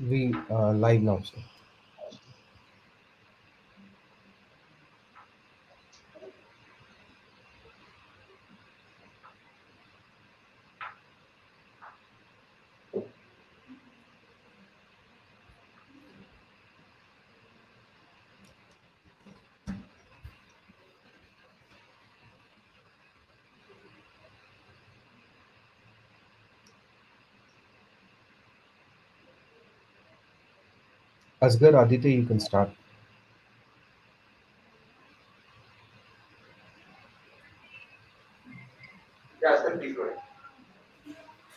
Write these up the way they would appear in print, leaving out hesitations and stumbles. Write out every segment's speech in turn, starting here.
We live now, sir. Asghar Aditya, you can start.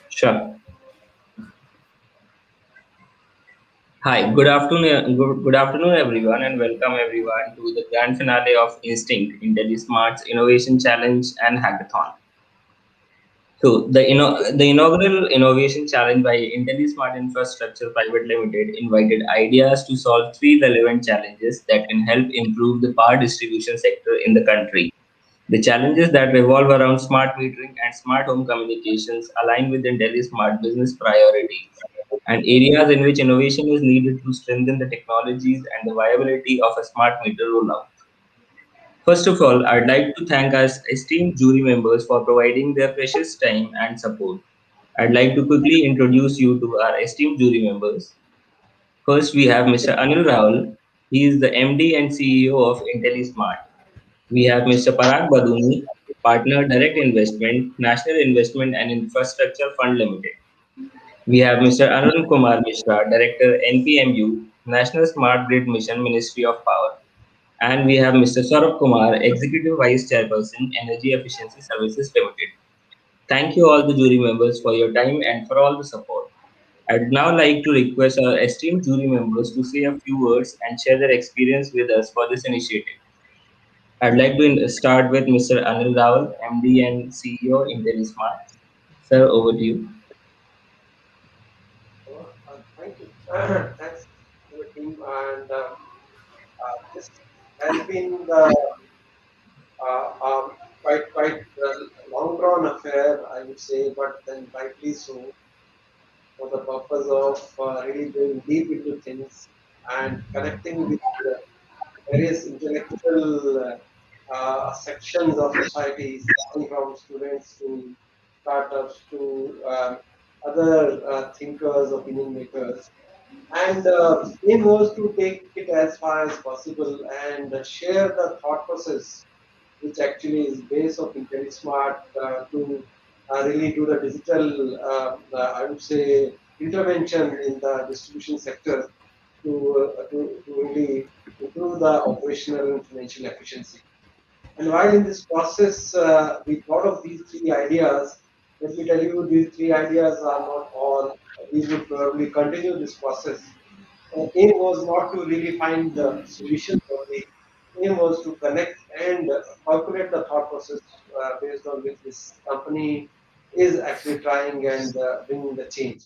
Sure. Hi, good afternoon, everyone, and welcome everyone to the grand finale of Instinct, IntelliSmart's Innovation Challenge and Hackathon. So, the inaugural Innovation Challenge by IntelliSmart Infrastructure Pvt Limited invited ideas to solve three relevant challenges that can help improve the power distribution sector in the country. The challenges that revolve around smart metering and smart home communications align with IntelliSmart business priorities and areas in which innovation is needed to strengthen the technologies and the viability of a smart meter rollout. First of all, I'd like to thank our esteemed jury members for providing their precious time and support. I'd like to quickly introduce you to our esteemed jury members. First, we have Mr. Anil Rahul. He is the MD and CEO of IntelliSmart. We have Mr. Parag Baduni, Partner Direct Investment, National Investment and Infrastructure Fund Limited. We have Mr. Arun Kumar Mishra, Director NPMU, National Smart Grid Mission, Ministry of Power. And we have Mr. Saurabh Kumar, Executive Vice Chairperson, Energy Efficiency Services Limited. Thank you all the jury members for your time and for all the support. I'd now like to request our esteemed jury members to say a few words and share their experience with us for this initiative. I'd like to start with Mr. Anil Rawal, MD and CEO, IntelliSmart. Sir, over to you. Thank you. Thanks to the team. And this has been quite a long drawn affair, I would say, but then rightly so, for the purpose of really going deep into things and connecting with various intellectual sections of society, starting from students to startups to other thinkers, opinion makers. And aim was to take it as far as possible and share the thought process, which actually is base of IntelliSmart to really do the digital, I would say, intervention in the distribution sector to really improve the operational and financial efficiency. And while in this process, we thought of these three ideas. Let me tell you, these three ideas are not all. We would probably continue this process. Aim was not to really find the solution only. Aim was to connect and calculate the thought process based on which this company is actually trying and bringing the change.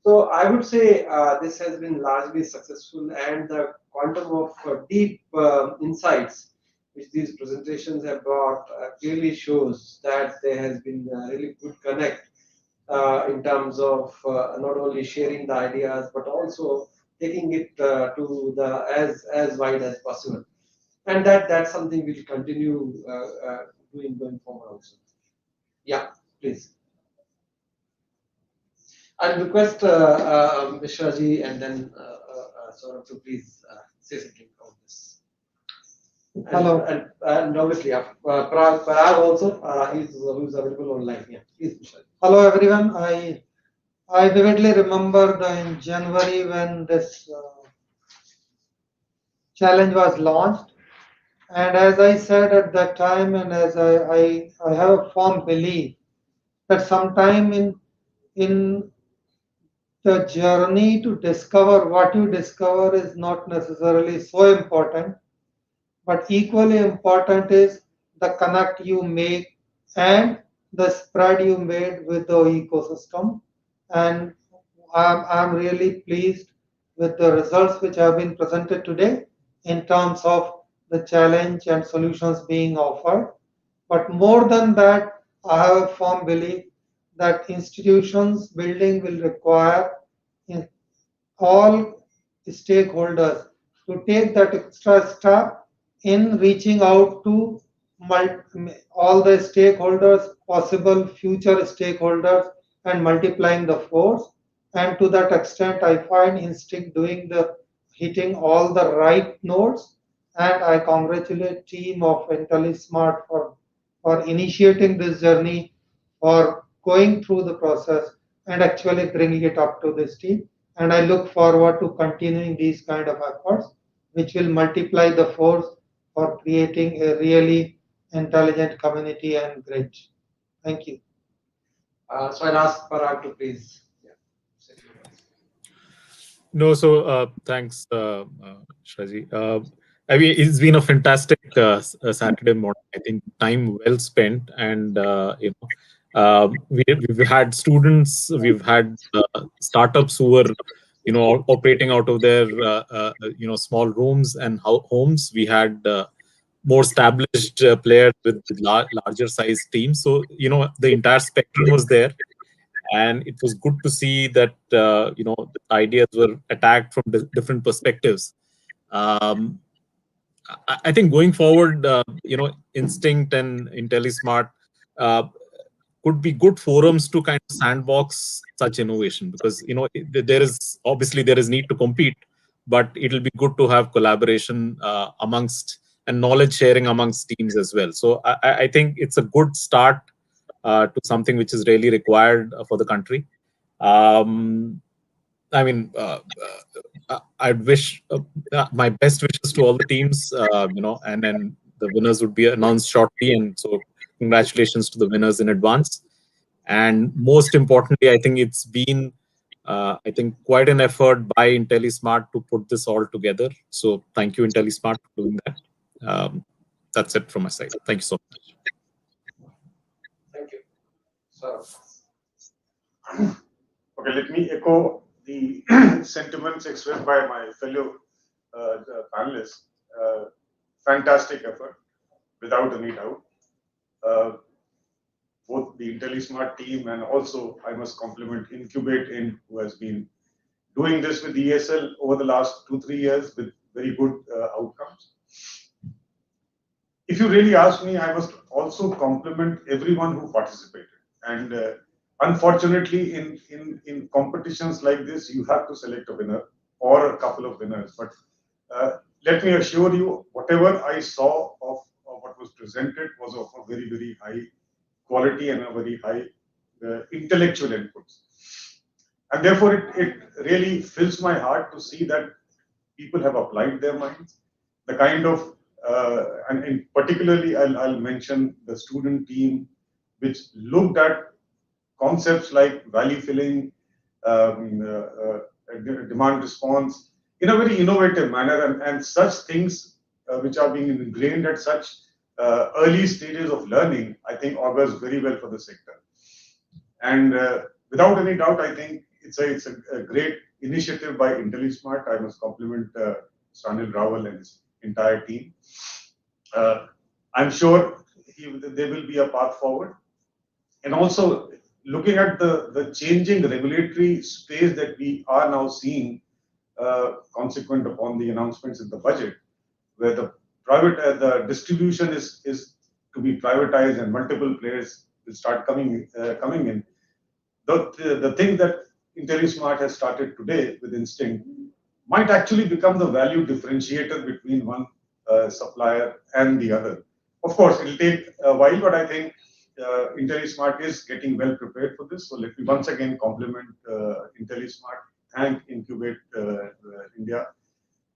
So I would say this has been largely successful, and the quantum of deep insights which these presentations have brought clearly shows that there has been a really good connect in terms of not only sharing the ideas but also taking it to the as wide as possible, and that's something we'll continue doing going forward also. Yeah, please. I'll request Mishra ji and then Saurabh to please say something on this. Hello. And obviously, Parag also, who's available online. Yeah, please, Mishra. Hello everyone. I vividly remember in January when this challenge was launched, and as I said at that time, and as I have a firm belief that sometime in the journey to discover what you discover is not necessarily so important, but equally important is the connect you make and the spread you made with the ecosystem. And I'm really pleased with the results which have been presented today in terms of the challenge and solutions being offered. But more than that, I have a firm belief that institutions building will require all stakeholders to take that extra step in reaching out to all the stakeholders, possible future stakeholders, and multiplying the force. And to that extent, I find Instinct doing the hitting all the right notes. And I congratulate team of IntelliSmart for initiating this journey, for going through the process and actually bringing it up to this team. And I look forward to continuing these kind of efforts, which will multiply the force for creating a really intelligent community and great. Thank you. So I'll ask Parag to please. Yeah, say a few words. No, so thanks, Shaji. I mean, it's been a fantastic Saturday morning. I think time well spent, and we've had students, we've had startups who were, operating out of their small rooms and homes. We had more established players with larger size teams. So the entire spectrum was there, and it was good to see that the ideas were attacked from different perspectives. um, I think going forward, Instinct and IntelliSmart uh, could be good forums to kind of sandbox such innovation, because there is need to compete, but it'll be good to have collaboration amongst, and knowledge sharing amongst teams as well. So I think it's a good start to something which is really required for the country. Um, I mean, I'd wish my best wishes to all the teams, and then the winners would be announced shortly. And so, congratulations to the winners in advance. And most importantly, I think it's been, quite an effort by IntelliSmart to put this all together. So, thank you, IntelliSmart, for doing that. That's it from my side. Thank you so much. Thank you. So, Okay, let me echo the sentiments expressed by my fellow panelists. Fantastic effort, without any doubt. Uh, Both the IntelliSmart team, and also I must compliment Incubate In, who has been doing this with ESL over the last 2-3 years with very good outcomes. If you really ask me, I must also compliment everyone who participated. And unfortunately, in competitions like this, you have to select a winner or a couple of winners. But let me assure you, whatever I saw of what was presented was of a very, very high quality and a very high intellectual inputs. And therefore, it really fills my heart to see that people have applied their minds. The kind of, and particularly I'll mention the student team, which looked at concepts like value filling, demand response in a very innovative manner, and such things which are being ingrained at such early stages of learning, I think augurs very well for the sector. And without any doubt, I think it's a great initiative by IntelliSmart. I must compliment Sanil Rawal and his entire team. I'm sure there will be a path forward. And also, looking at the changing regulatory space that we are now seeing, consequent upon the announcements in the budget, where the the distribution is to be privatized and multiple players will start coming in. The thing that IntelliSmart has started today with Instinct might actually become the value differentiator between one supplier and the other. Of course, it'll take a while, but I think IntelliSmart is getting well prepared for this. So let me once again compliment IntelliSmart, thank Incubate India,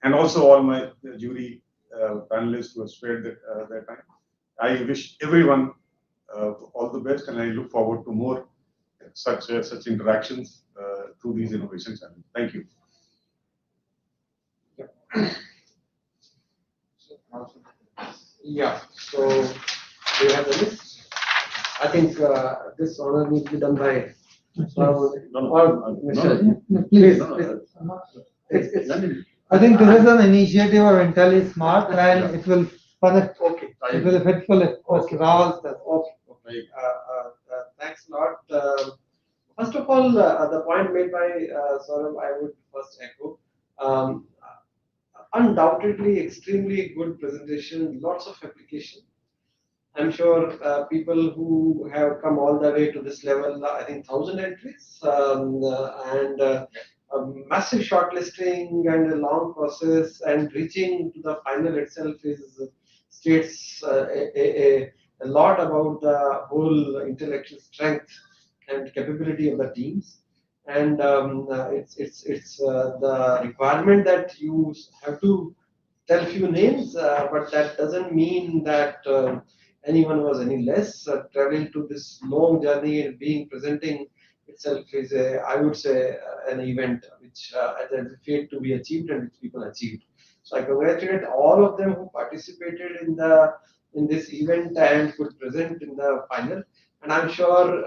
and also all my jury panelists who have spared their time. I wish everyone all the best, and I look forward to more such interactions through these innovation channels. Thank you. yeah. So we have the list. I think this honor needs to be done by Mr. Please. I think this is an initiative of IntelliSmart, and it will connect. Okay. It will hit full. Okay, Rawal says. Okay. Thanks a lot. First of all, the point made by Saurabh, I would first must echo. Um, Undoubtedly, extremely good presentation, lots of application. I'm sure people who have come all the way to this level, I think 1,000 entries, and a massive shortlisting and a long process, and reaching to the final itself is states a lot about the whole intellectual strength and capability of the teams. And it's the requirement that you have to tell few names, but that doesn't mean that anyone was any less. Traveling to this long journey and being presenting itself is, I would say, an event which has a fate to be achieved and which people achieved. So I congratulate all of them who participated in this event and could present in the final. And I'm sure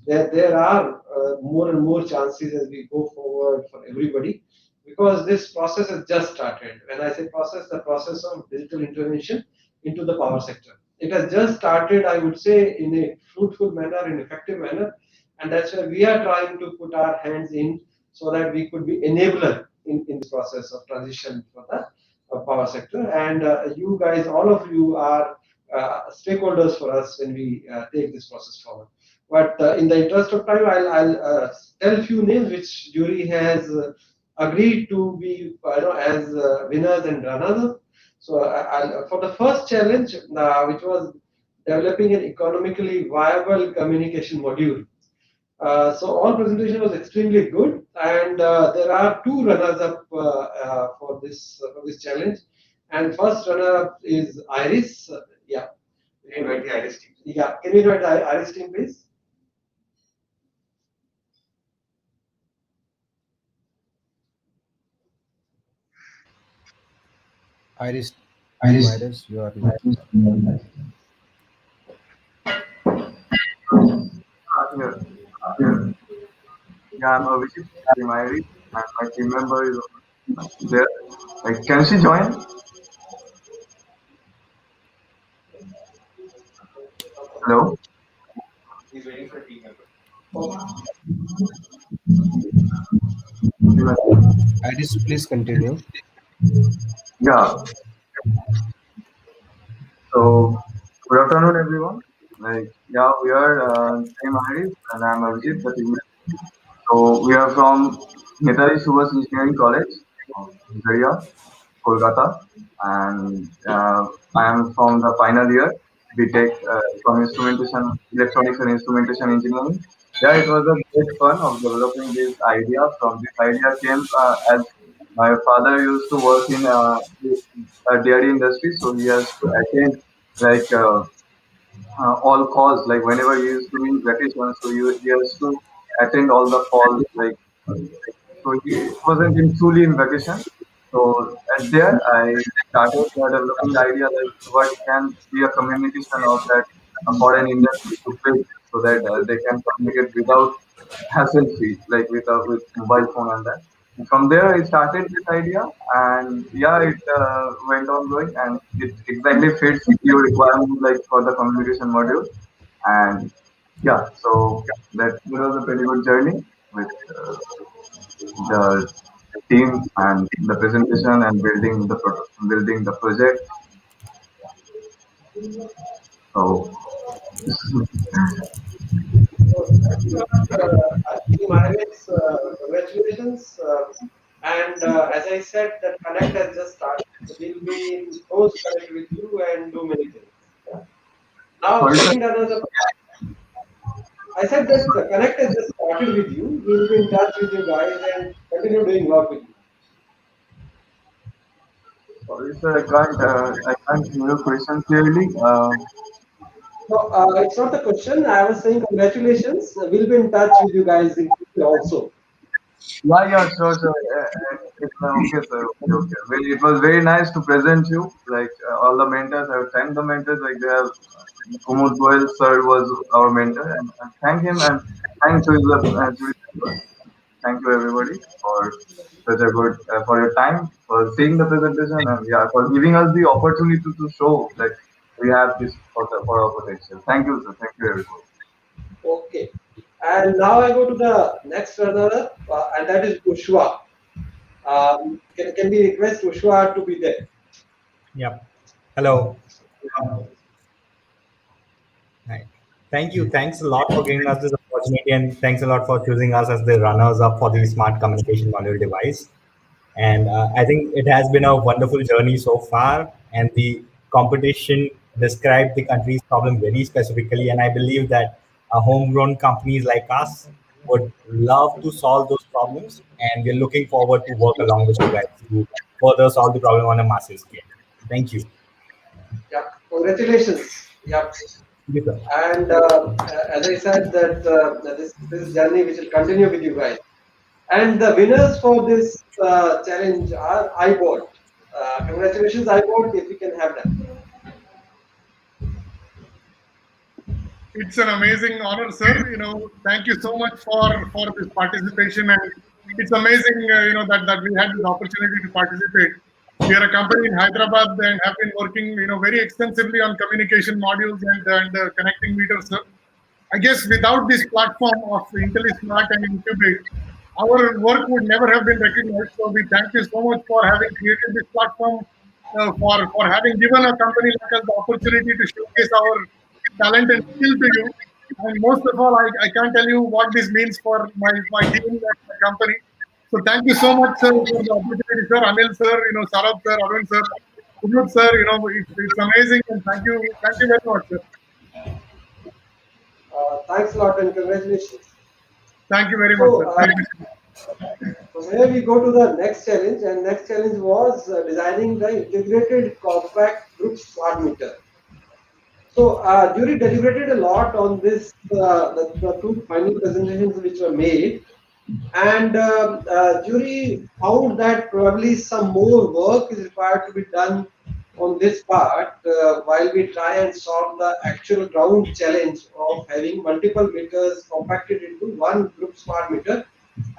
there are more and more chances as we go forward for everybody, because this process has just started. When I say process, the process of digital intervention into the power sector. It has just started, I would say, in a fruitful manner, in effective manner, and that's where we are trying to put our hands in so that we could be enabler in this process of transition for the power sector. And you guys, all of you are stakeholders for us when we take this process forward. But in the interest of time, I'll tell a few names which jury has agreed to be as winners and runners. So for the first challenge, which was developing an economically viable communication module. So all presentation was extremely good, and there are two runners-up for this challenge. And first runner-up is Iris. Yeah, can you invite the Iris team? Yeah, can you invite the Iris team, please? Iris, team Iris, you are live. Here. Yeah, I'm Abhishek Primary, and my team member is there. Like, can she join? Hello? He's waiting for a team member. Iris, please continue. Yeah. So, good afternoon, everyone. Like, yeah, we are Team Iris, and I'm Abhishek, the team. So, we are from Netaji Subhas Engineering College, Zaria, Kolkata, and I am from the final year, BTech from Instrumentation, Electronics and Instrumentation Engineering. Yeah, it was a great fun of developing this idea. From this idea came as my father used to work in dairy industry, so he has to attend like all calls. Like whenever he used to be in vacation, so he has to attend all the calls. Like so he wasn't in truly in vacation. So at there, I started developing the idea like what can be a communication of that for an industry to build so that they can communicate without hassle free, like with mobile phone and that. And from there, I started this idea, and yeah, it went on going, and it exactly fits your requirement like for the communication module. And yeah, so that was a pretty good journey with the team and the presentation and building the project. So Team Iris, congratulations. And as I said, that connect has just started. So we'll be in close connect with you and do many things. Yeah. Now, sorry, sir. second another, I said that the connect has just started with you. We'll be in touch with you guys and continue doing work with you. Sorry, sir. I can't hear your question clearly. So it's not the question. I was saying congratulations. We'll be in touch with you guys in future also. Yeah, sure, sir. It's okay, sir. Okay, okay. Well, it was very nice to present you. Like all the mentors, I would thank the mentors. Like they have Kumud Goel, sir, was our mentor, and thank him and thank to his members. Thank you, everybody, for such a good for your time, for seeing the presentation, and yeah, for giving us the opportunity to show that we have this for our potential. Thank you, sir. Thank you, everybody. Okay. And now I go to the next runner. and that is Ushwa. Can we request Ushwa to be there? Yep. Hello. Hi. Thank you. Thanks a lot for giving us this opportunity, and thanks a lot for choosing us as the runners up for the smart communication module device. And I think it has been a wonderful journey so far. And the competition described the country's problem very specifically. And I believe that homegrown companies like us would love to solve those problems. And we're looking forward to work along with you guys to further solve the problem on a massive scale. Thank you. Yeah, congratulations. Yeah, Thank you, sir. and as I said, that this journey which will continue with you guys. And the winners for this challenge are iBot. Congratulations, iBot, if we can have them. It's an amazing honor, sir. Thank you so much for this participation, and it's amazing, that we had this opportunity to participate. We are a company in Hyderabad and have been working, very extensively on communication modules and connecting meters, sir. I guess without this platform of IntelliSmart and Incubate, our work would never have been recognized. So we thank you so much for having created this platform, for having given a company like us the opportunity to showcase our talent and skill to you. And most of all, I can't tell you what this means for my team and my company. So thank you so much, sir, for the opportunity, sir. Anil, sir, Sarab, sir, Arun, sir, Udut, sir. It's amazing, and thank you very much, sir. Thanks a lot and congratulations. Thank you very much, So, sir. Thank you. so here we go to the next challenge, and next challenge was designing the integrated compact group smart meter. So jury deliberated a lot on this, the two final presentations which were made, and jury found that probably some more work is required to be done on this part while we try and solve the actual ground challenge of having multiple meters compacted into one group smart meter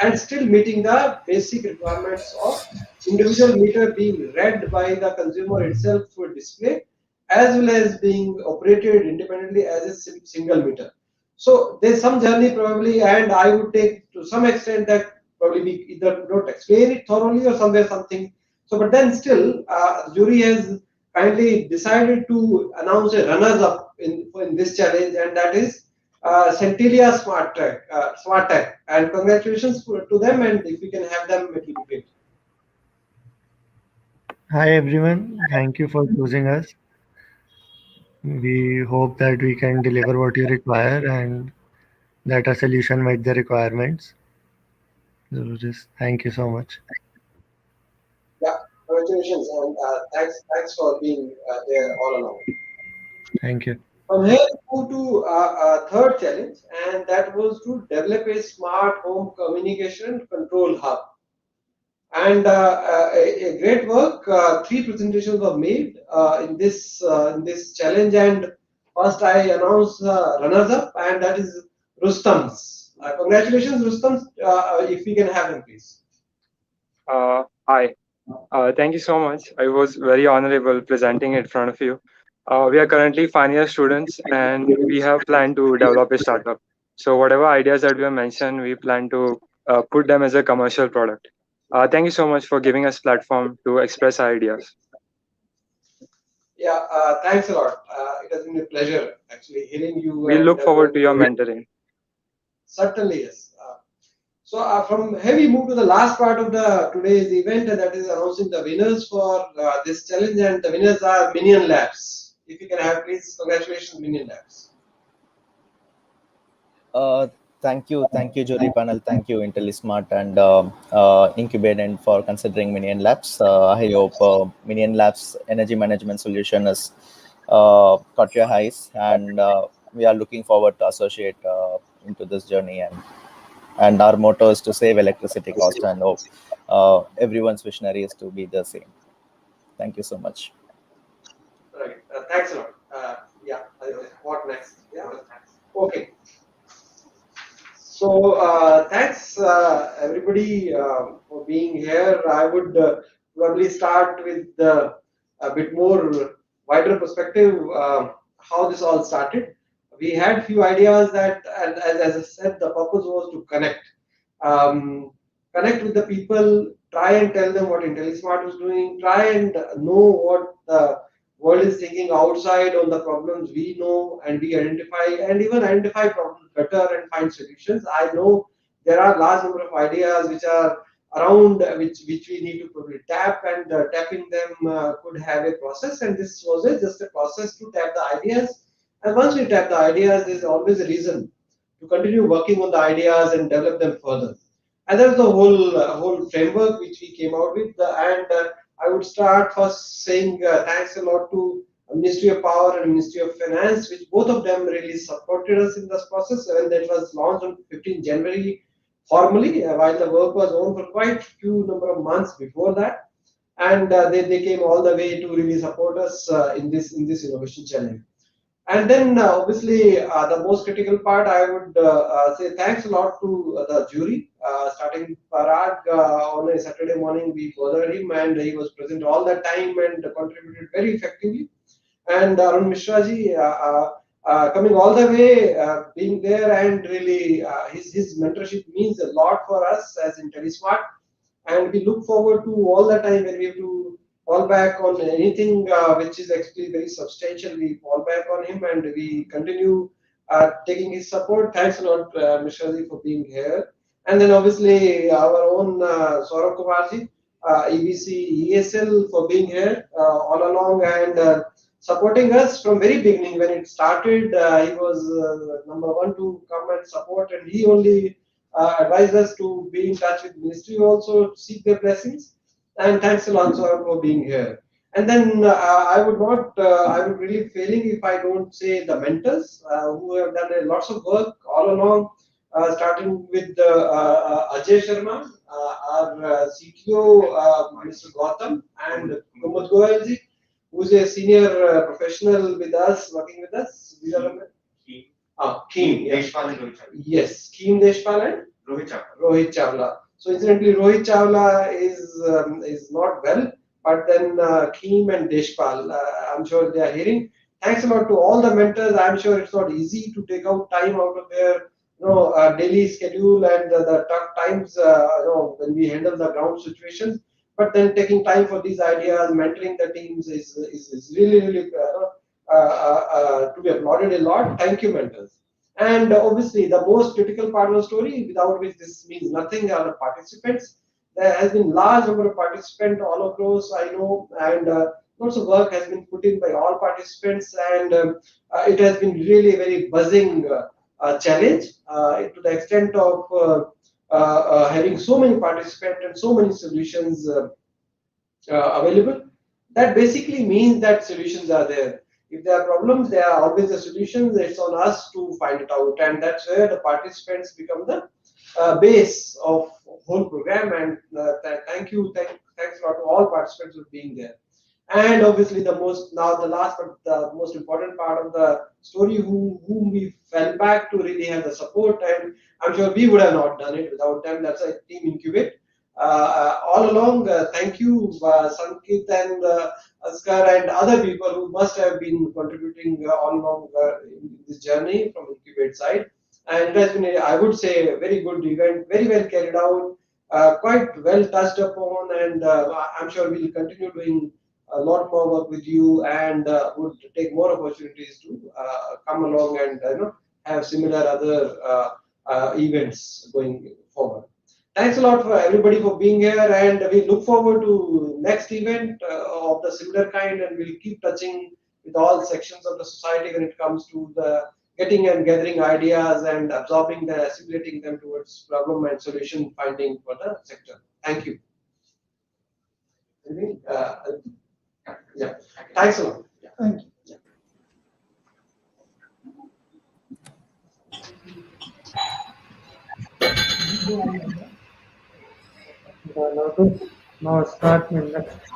and still meeting the basic requirements of individual meter being read by the consumer itself for display as well as being operated independently as a single meter. So there's some journey probably, and I would take to some extent that probably we either don't explain it thoroughly or somewhere something. So, but then still, jury has kindly decided to announce a runners-up in this challenge, and that is Centelia Smart Tech. And congratulations to them, and if we can have them, it will be great. Hi everyone, thank you for choosing us. We hope that we can deliver what you require and that a solution met the requirements. So just thank you so much. Yeah, congratulations, and thanks for being there all along. Thank you. From here, we move to a third challenge, and that was to develop a smart home communication control hub. And a great work. Three presentations were made in this challenge, and first I announced runners-up, and that is Rustam's. Congratulations, Rustam. If we can have them, please. Hi. Thank you so much. I was very honorable presenting in front of you. We are currently final year students and we have planned to develop a startup. So whatever ideas that we have mentioned, we plan to put them as a commercial product. Thank you so much for giving us platform to express our ideas. Yeah, thanks a lot. It has been a pleasure actually hearing you. We look forward to your mentoring. Certainly, yes. So from here we move to the last part of the today's event, and that is announcing the winners for this challenge. And the winners are Minion Labs. If you can have, please, congratulations, Minion Labs. Thank you, jury panel. Thank you, IntelliSmart and Incubate, and for considering Minion Labs. I hope Minion Labs energy management solution has caught your eyes, and we are looking forward to associate into this journey. And our motto is to save electricity cost, and hope everyone's visionary is to be the same. Thank you so much. Right. Thanks a lot. Yeah. What next? Yeah. Okay. So thanks everybody for being here. I would probably start with a bit more wider perspective how this all started. We had few ideas that, and as I said, the purpose was to connect. connect with the people, try and tell them what IntelliSmart is doing, try and know what the world is thinking outside on the problems we know, and we identify and even identify problems better and find solutions. I know there are large number of ideas which are around, which we need to probably tap, and tapping them could have a process, and this was just a process to tap the ideas. And once we tap the ideas, there's always a reason to continue working on the ideas and develop them further. And that's the whole framework which we came out with. And I would start first saying thanks a lot to Ministry of Power and Ministry of Finance, which both of them really supported us in this process. When that was launched on 15 January formally, while the work was on for quite few number of months before that, and they came all the way to really support us in this innovation challenge. And then obviously the most critical part, I would say thanks a lot to the jury, starting Parag on a Saturday morning. We bothered him and he was present all the time and contributed very effectively. And Arun Mishra ji coming all the way, being there, and really his mentorship means a lot for us as IntelliSmart. And we look forward to all the time when we have to fall back on anything which is actually very substantial. We fall back on him and we continue taking his support. Thanks a lot, Mishra ji, for being here. And then obviously our own Saurabh Kumarji, EBC ESL, for being here all along and supporting us from very beginning. When it started, he was number one to come and support, and he only advised us to be in touch with ministry also to seek their blessings. And thanks a lot, sir, for being here. And then I would not, I would really failing if I don't say the mentors who have done a lots of work all along, starting with Ajay Sharma, our CTO, Mr. Gautam, and Pramod Goyalji, who's a senior professional with us, working with us. These are Keem, yes. Yes, Keem Deshpal and Rohit Chawla. So incidentally, Rohit Chawla is not well, but then Keem and Deshpal, I'm sure they are hearing. Thanks a lot to all the mentors. I'm sure it's not easy to take out time out of their daily schedule and the tough times when we handle the ground situations. But then taking time for these ideas, mentoring the teams is really to be applauded a lot. Thank you, mentors. And obviously, the most critical part of the story, without which this means nothing, are the participants. There has been large number of participants all across, I know, and lots of work has been put in by all participants, and it has been really a very buzzing challenge to the extent of having so many participants and so many solutions available. That basically means that solutions are there. If there are problems, there are always a solution. It's on us to find it out, and that's where the participants become the base of whole program. And thanks a lot to all participants for being there. And obviously, the last but the most important part of the story, whom we fell back to really have the support, and I'm sure we would have not done it without them. That's a team Incubate. All along, thank you, Sankit and Askar and other people who must have been contributing all along in this journey from Incubate side. And it has been, I would say, a very good event, very well carried out, quite well touched upon, and I'm sure we'll continue doing a lot more work with you, and would take more opportunities to come along and have similar other events going forward. Thanks a lot for everybody for being here, and we look forward to next event of the similar kind, and we'll keep touching with all sections of the society when it comes to the getting and gathering ideas and absorbing them, assimilating them towards problem and solution finding for the sector. Thank you. Anything? Yeah. Thanks a lot. Thank you. Now start my next